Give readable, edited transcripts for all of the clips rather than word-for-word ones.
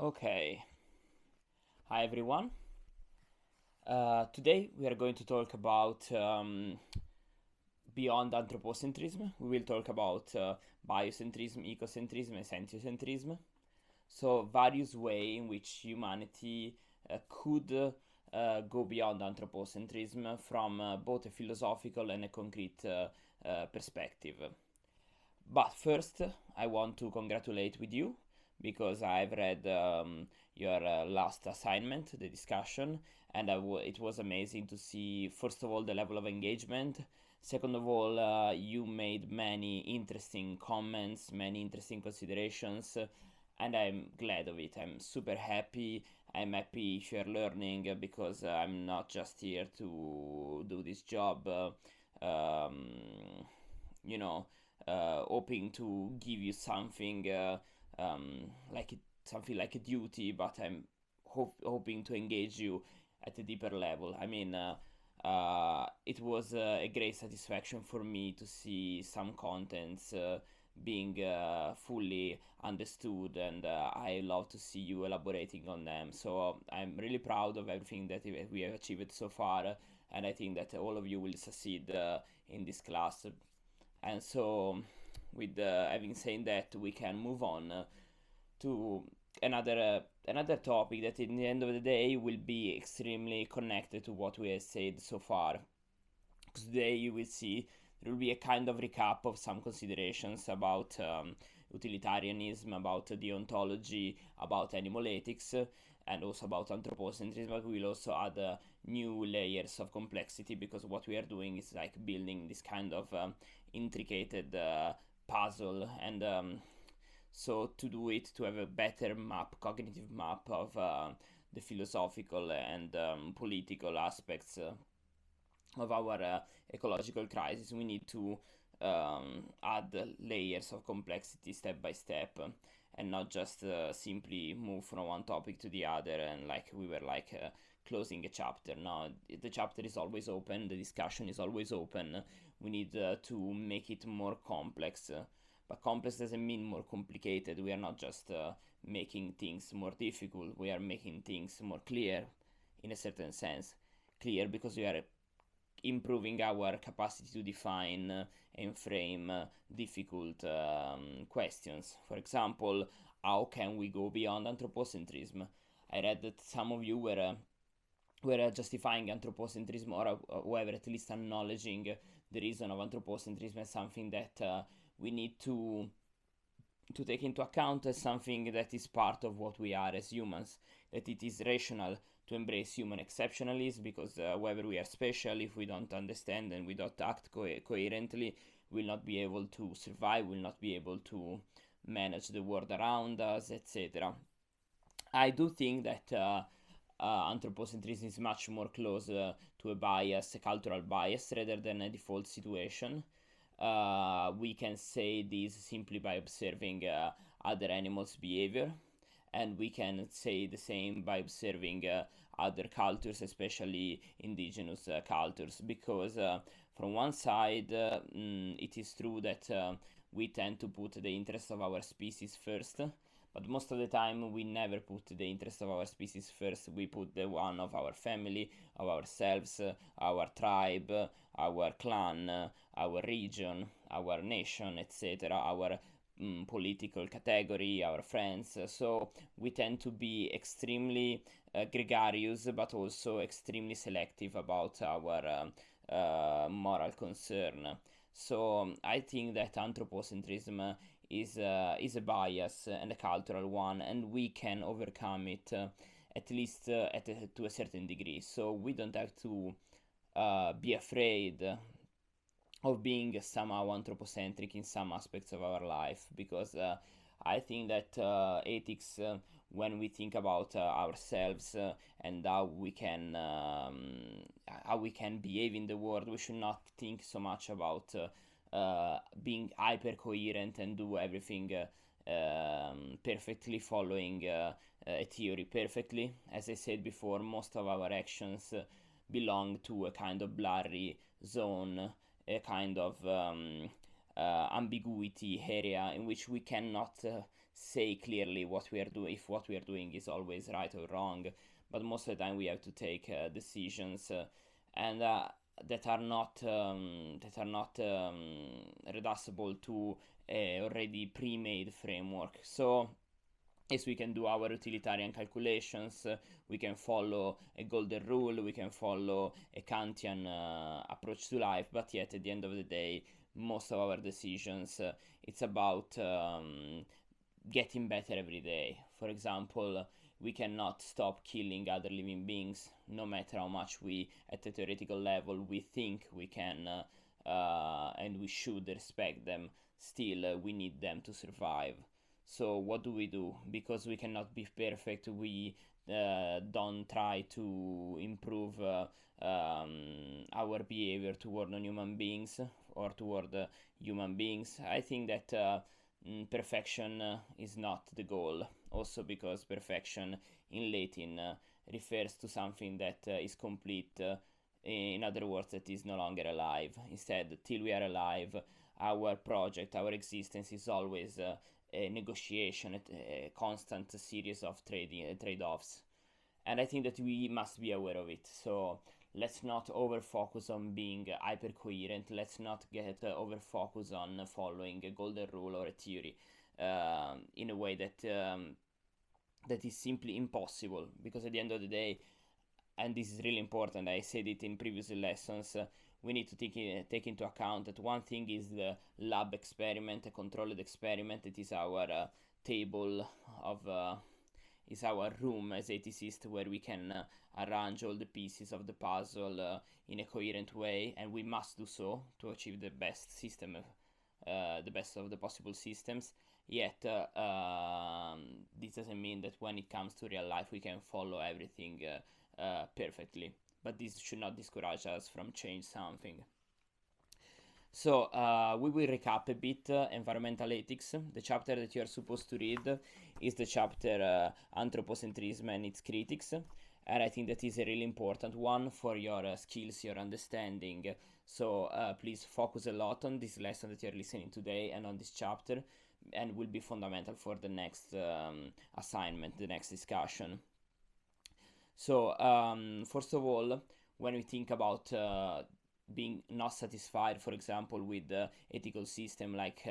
Okay, hi everyone. Today we are going to talk about beyond anthropocentrism. We will talk about biocentrism, ecocentrism, and sentiocentrism. So, various ways in which humanity could go beyond anthropocentrism from both a philosophical and a concrete perspective. But first, I want to congratulate with you because I've read your last assignment, the discussion, and it was amazing to see, first of all, the level of engagement. Second of all, you made many interesting comments, many interesting considerations, and I'm glad of it. I'm super happy. I'm happy if you're learning because I'm not just here to do this job. You know, hoping to give you something something like a duty, but I'm hoping to engage you at a deeper level. It was a great satisfaction for me to see some contents being fully understood, and I love to see you elaborating on them. So I'm really proud of everything that we have achieved so far, and I think that all of you will succeed in this class. And so, with having said that, we can move on to another topic that, in the end of the day, will be extremely connected to what we have said so far. Because today you will see there will be a kind of recap of some considerations about utilitarianism, about deontology, about animal ethics, and also about anthropocentrism. But we will also add new layers of complexity because what we are doing is like building this kind of intricate puzzle, and so to do it, to have a better map, cognitive map of the philosophical and political aspects of our ecological crisis, we need to add layers of complexity step by step, and not just simply move from one topic to the other, and like we were closing a chapter. Now the chapter is always open, the discussion is always open. We need to make it more complex, but complex doesn't mean more complicated. We are not just making things more difficult, we are making things more clear, in a certain sense. Clear because we are improving our capacity to define and frame difficult questions. For example, how can we go beyond anthropocentrism? I read that some of you were justifying anthropocentrism, or were at least acknowledging the reason of anthropocentrism as something that we need to take into account as something that is part of what we are as humans, that it is rational to embrace human exceptionalism, because whether we are special, if we don't understand and we don't act coherently, we'll not be able to survive, we'll not be able to manage the world around us, etc. I do think that anthropocentrism is much more close to a bias, a cultural bias, rather than a default situation. We can say this simply by observing other animals' behavior, and we can say the same by observing other cultures, especially indigenous cultures, because from one side, it is true that we tend to put the interest of our species first, but most of the time we never put the interest of our species first. We put the one of our family, of ourselves, our tribe, our clan, our region, our nation, etc., our political category, our friends. So we tend to be extremely gregarious, but also extremely selective about our moral concern. So I think that anthropocentrism is a bias and a cultural one, and we can overcome it at least to a certain degree. So we don't have to be afraid of being somehow anthropocentric in some aspects of our life, because I think that ethics, when we think about ourselves and how we can behave in the world, we should not think so much about being hyper coherent and do everything perfectly, following a theory perfectly. As I said before, most of our actions belong to a kind of blurry zone, a kind of ambiguity area in which we cannot say clearly what we are doing, if what we are doing is always right or wrong. But most of the time we have to take decisions and that are not reducible to a already pre-made framework. So yes, we can do our utilitarian calculations, we can follow a golden rule, we can follow a Kantian approach to life, but yet at the end of the day, most of our decisions, it's about getting better every day. For example, we cannot stop killing other living beings, no matter how much we, at a theoretical level, we think we can and we should respect them. Still, we need them to survive. So what do? Because we cannot be perfect, we don't try to improve our behavior toward non-human beings or toward human beings. I think that perfection is not the goal. Also because perfection in Latin refers to something that is complete. In other words, that is no longer alive. Instead, till we are alive, our project, our existence is always a negotiation, a constant series of trade-offs. And I think that we must be aware of it. So let's not over focus on being hyper coherent. Let's not get over focus on following a golden rule or a theory in a way that is simply impossible. Because at the end of the day, and this is really important, I said it in previous lessons, we need to take into account that one thing is the lab experiment, a controlled experiment. It is our table of is our room as ethicists, where we can arrange all the pieces of the puzzle in a coherent way, and we must do so to achieve the best system, the best of the possible systems. Yet this doesn't mean that when it comes to real life we can follow everything perfectly, but this should not discourage us from change something. So we will recap a bit environmental ethics. The chapter that you are supposed to read is the chapter Anthropocentrism and its critics, and I think that is a really important one for your skills, your understanding. So please focus a lot on this lesson that you're listening today and on this chapter, and will be fundamental for the next assignment, the next discussion. So first of all, when we think about being not satisfied, for example, with the ethical system like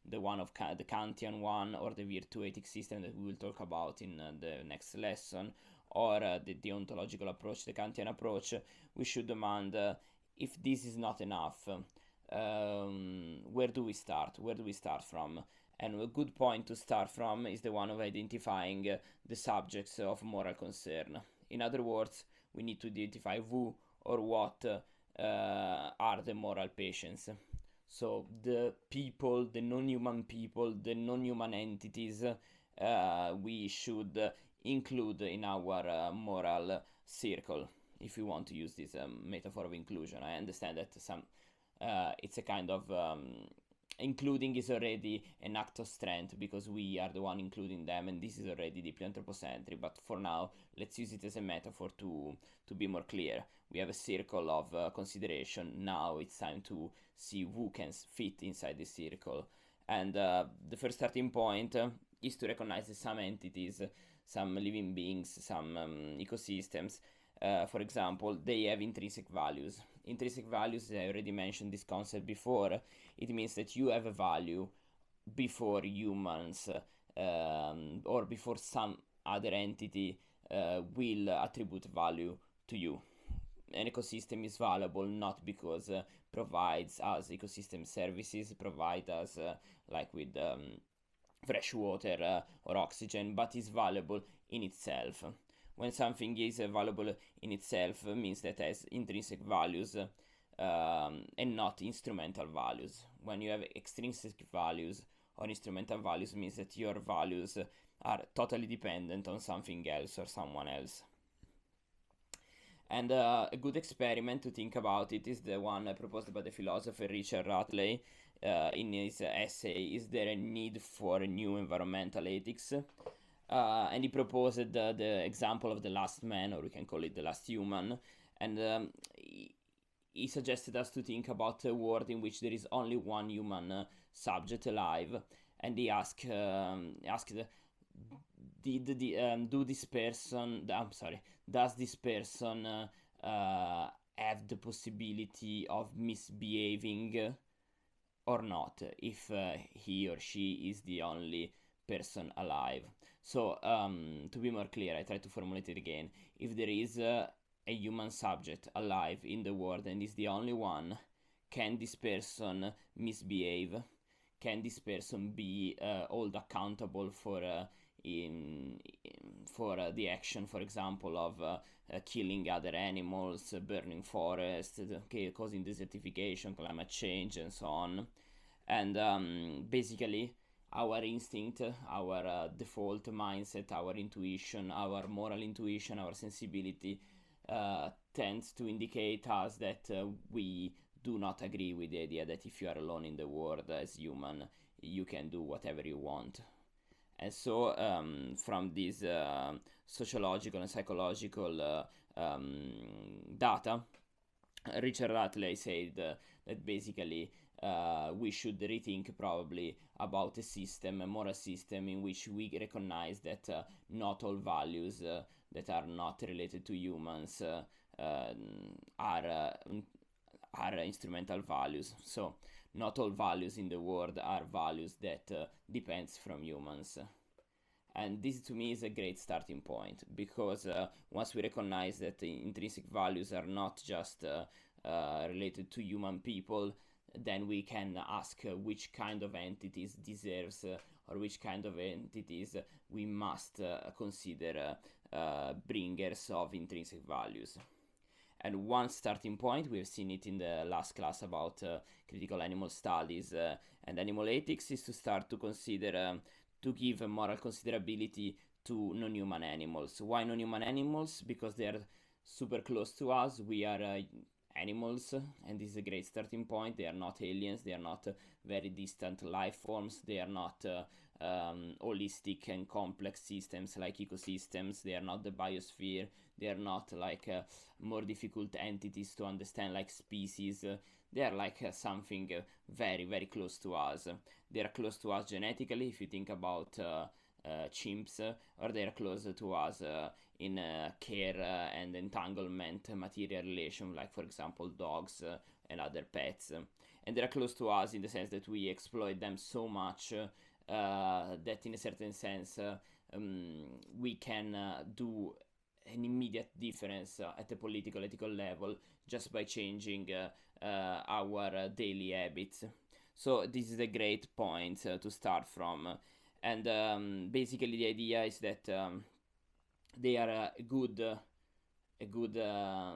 the one of the Kantian one, or the virtue ethic system that we will talk about in the next lesson, or the deontological approach, the Kantian approach, we should demand if this is not enough, where do we start? Where do we start from? And a good point to start from is the one of identifying the subjects of moral concern. In other words, we need to identify who or what are the moral patients. So the people, the non-human people, the non-human entities we should include in our moral circle, if we want to use this metaphor of inclusion. I understand that it's a kind of including is already an act of strength because we are the one including them, and this is already deeply anthropocentric. But for now, let's use it as a metaphor to be more clear. We have a circle of consideration. Now it's time to see who can fit inside this circle. And the first starting point is to recognize that some entities, some living beings, some ecosystems, for example, they have intrinsic values. Intrinsic values, I already mentioned this concept before. It means that you have a value before humans or before some other entity will attribute value to you. An ecosystem is valuable not because provides us ecosystem services, provide us like with fresh water or oxygen, but is valuable in itself. When something is valuable in itself, means that it has intrinsic values and not instrumental values. When you have extrinsic values or instrumental values, means that your values are totally dependent on something else or someone else. And a good experiment to think about it is the one proposed by the philosopher Richard Rutley in his essay, Is There a Need for a New Environmental Ethics? And he proposed the example of the last man, or we can call it the last human, and he suggested us to think about a world in which there is only one human subject alive, and he asked, do this person? I'm sorry. Does this person have the possibility of misbehaving or not if he or she is the only person alive? So, to be more clear, I try to formulate it again. If there is a human subject alive in the world and is the only one, can this person misbehave? Can this person be held accountable for the action, for example, of killing other animals, burning forests, causing desertification, climate change, and so on? And basically, our instinct, our default mindset, our intuition, our moral intuition, our sensibility tends to indicate us that we do not agree with the idea that if you are alone in the world as human, you can do whatever you want. And so, from this sociological and psychological data, Richard Ratley said that basically we should rethink probably about a system, a moral system, in which we recognize that not all values that are not related to humans are instrumental values. So not all values in the world are values that depends from humans. And this to me is a great starting point, because once we recognize that the intrinsic values are not just related to human people, then we can ask which kind of entities deserves or which kind of entities we must consider bringers of intrinsic values. And one starting point, we've seen it in the last class about critical animal studies and animal ethics, is to start to consider, to give a moral considerability to non-human animals. Why non-human animals? Because they are super close to us. We are animals, and this is a great starting point. They are not aliens, they are not very distant life forms, they are not holistic and complex systems like ecosystems, they are not the biosphere, they are not like more difficult entities to understand like species. They are like something very, very close to us. They are close to us genetically, if you think about chimps, or they are close to us in care and entanglement material relation, like for example dogs and other pets. And they are close to us in the sense that we exploit them so much that in a certain sense we can do an immediate difference at a political ethical level just by changing our daily habits. So this is a great point to start from. And basically the idea is that they are a good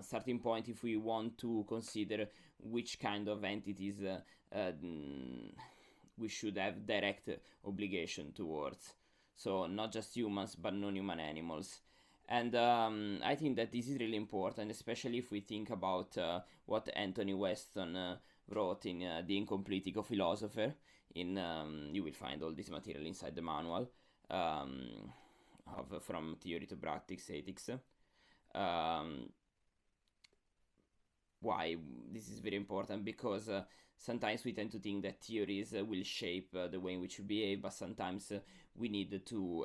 starting point if we want to consider which kind of entities we should have direct obligation towards. So not just humans but non-human animals. And I think that this is really important, especially if we think about what Anthony Weston wrote in The Incomplete Eco-Philosopher. You will find all this material inside the manual of From Theory to Practice Ethics. Why this is very important? Because sometimes we tend to think that theories will shape the way in which we behave, but sometimes we need to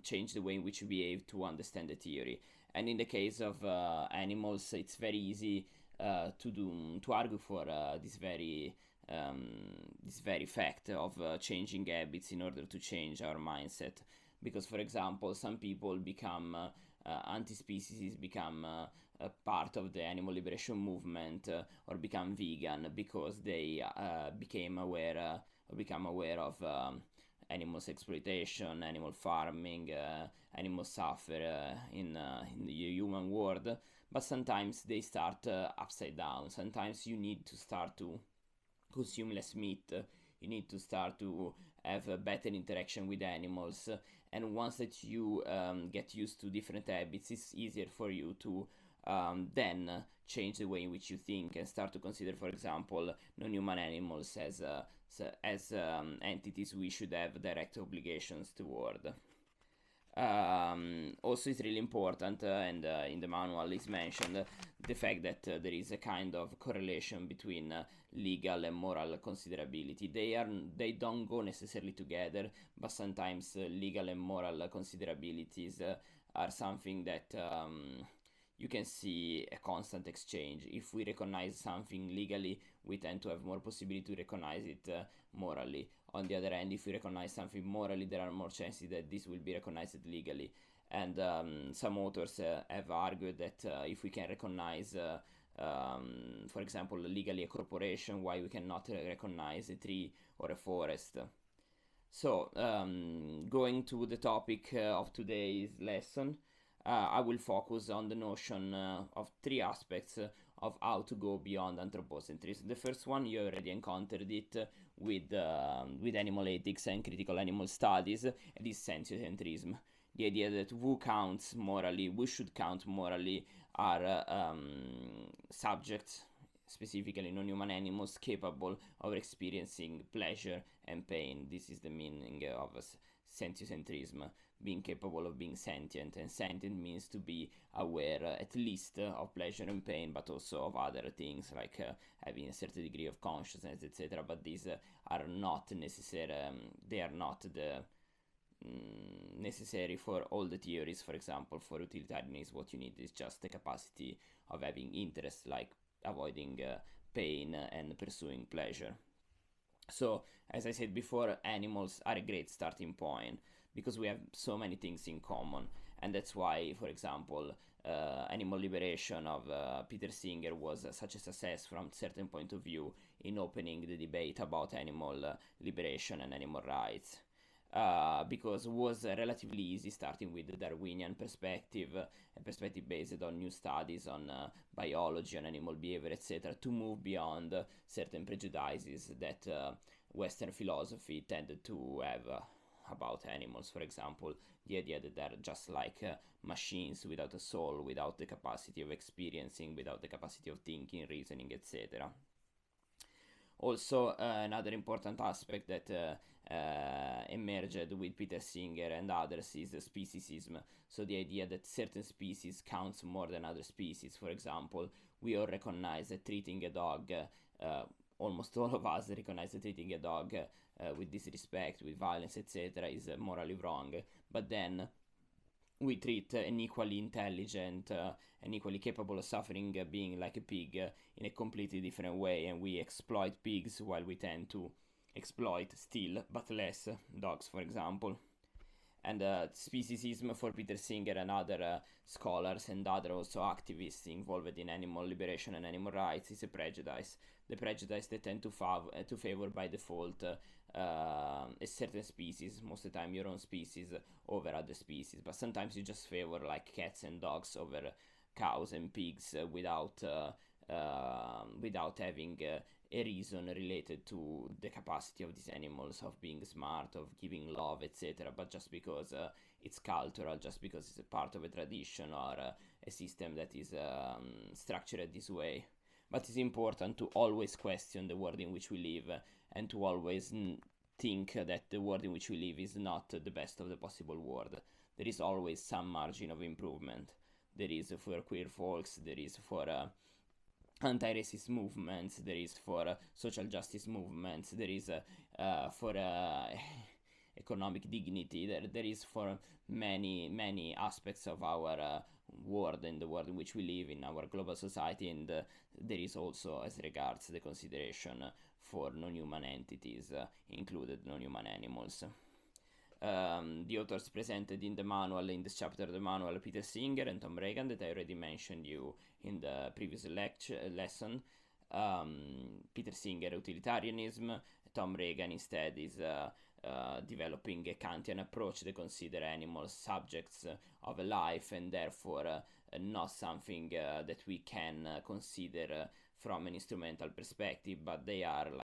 change the way in which we behave to understand the theory. And in the case of animals, it's very easy to argue for this very fact of changing habits in order to change our mindset. Because, for example, some people become anti-species, become a part of the animal liberation movement, or become vegan because they become aware of animals exploitation, animal farming, animal suffer in the human world. But sometimes they start upside down. Sometimes you need to start to consume less meat, you need to start to have a better interaction with animals, and once that you get used to different habits, it's easier for you to then change the way in which you think and start to consider, for example, non-human animals as entities we should have direct obligations toward. Also, it's really important, and in the manual is mentioned the fact that there is a kind of correlation between legal and moral considerability. They don't go necessarily together, but sometimes legal and moral considerabilities are something that you can see a constant exchange. If we recognize something legally, we tend to have more possibility to recognize it morally. On the other hand, if we recognize something morally, there are more chances that this will be recognized legally. And some authors have argued that if we can recognize, for example, legally a corporation, why we cannot recognize a tree or a forest. So, going to the topic of today's lesson, I will focus on the notion of three aspects of how to go beyond anthropocentrism. The first one, you already encountered it with animal ethics and critical animal studies, and is sentiocentrism. The idea that who counts morally, who should count morally, are subjects, specifically non-human animals, capable of experiencing pleasure and pain. This is the meaning of sentiocentrism, being capable of being sentient, and sentient means to be aware at least of pleasure and pain, but also of other things like having a certain degree of consciousness, etc. But these are not necessary. They are not the necessary for all the theories. For example, for utilitarianism, what you need is just the capacity of having interest, like avoiding pain and pursuing pleasure. So, as I said before, animals are a great starting point because we have so many things in common, and that's why, for example, Animal Liberation of Peter Singer was such a success from a certain point of view in opening the debate about animal liberation and animal rights. Because it was relatively easy starting with the Darwinian perspective, a perspective based on new studies on biology, on animal behavior, etc., to move beyond certain prejudices that Western philosophy tended to have about animals. For example, the idea that they're just like machines without a soul, without the capacity of experiencing, without the capacity of thinking, reasoning, etc. Also, another important aspect that emerged with Peter Singer and others is speciesism. So the idea that certain species counts more than other species. For example, we all recognize that treating a dog, almost all of us recognize that treating a dog with disrespect, with violence, etc., is morally wrong. But then we treat an equally intelligent and equally capable of suffering being like a pig in a completely different way, and we exploit pigs while we tend to exploit still, but less, dogs, for example. And speciesism for Peter Singer and other scholars and other also activists involved in animal liberation and animal rights is a prejudice. The prejudice they tend to favor by default a certain species, most of the time your own species, over other species. But sometimes you just favor like cats and dogs over cows and pigs without having a reason related to the capacity of these animals of being smart, of giving love, etc. But just because it's cultural, just because it's a part of a tradition or a system that is structured this way. But it's important to always question the world in which we live and to always think that the world in which we live is not the best of the possible world. There is always some margin of improvement. There is for queer folks, there is for anti-racist movements, there is for social justice movements, there is for economic dignity, there is for many aspects of our world and the world in which we live in our global society, and there is also as regards the consideration for non-human entities, included non-human animals. The authors presented in the manual, in this chapter of the manual, Peter Singer and Tom Regan, that I already mentioned you in the previous lesson. Peter Singer, utilitarianism. Tom Regan instead is developing a Kantian approach that consider animals subjects of a life and therefore not something that we can consider from an instrumental perspective, but they are